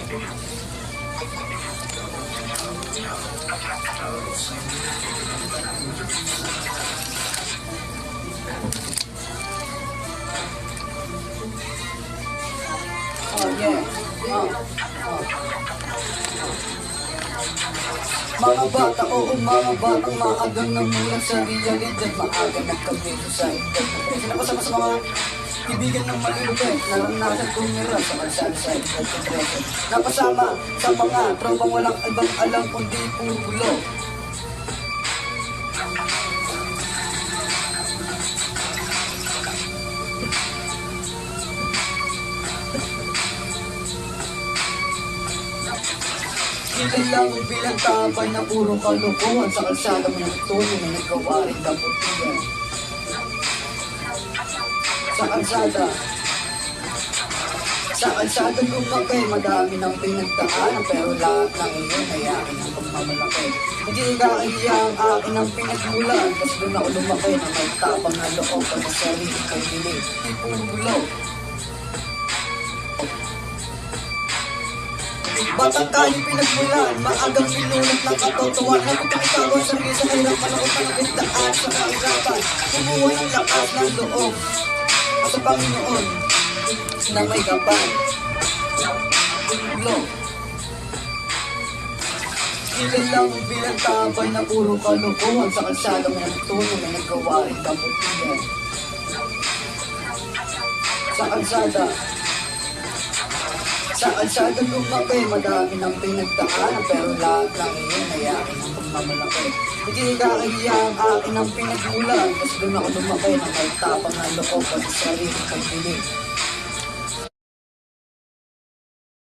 Oh yeah. Mga bata, oo mga batang maagang namulang sa realidad. Maaga nagkamito sa edad. Sinapasama sa mga ibigan ng malulupit. Naranasan kong meron sa kalsada sa edad ko 13. Napasama sa mga tropang walang ibang alam kundi puro bulo. Hindi lang bilang tabay na puro kalukuhan. Sa kalsada mo ng tuloy na nagawa rin kaputihan. Sa kalsada lumaki, madami ng pinagdaanan. Pero lahat ng iyon ay akin ang pagmamalaki. Hindi kaiya ang akin ang pinagmulan. Tapos doon ako lumaki na may tapang na loob at sa sarili kay dilig. Di puro bulog. Batang kayong pinagmulan, maagang pinulot ng katotohan. Naputang ikaw ang sarili sa hirap, malakot ang nagdaan sa kahirapan. Kumuha ng lakas ng loob at sa Panginoon na may kapal. Lord, ilan lang bilang tabay na puro kalukuhan. Sa kalsada mo ng tulo na nagawa rin kaputihan. Sa kalsada lumaki, madami ng pinagdaanan. Pero lahat ng iyon ay akin ang pagmamalaki. Hindi kaiya ang akin ang pinagmulan. Tapos doon ako lumaki na may tapang na loob at sa sarili kay dilig.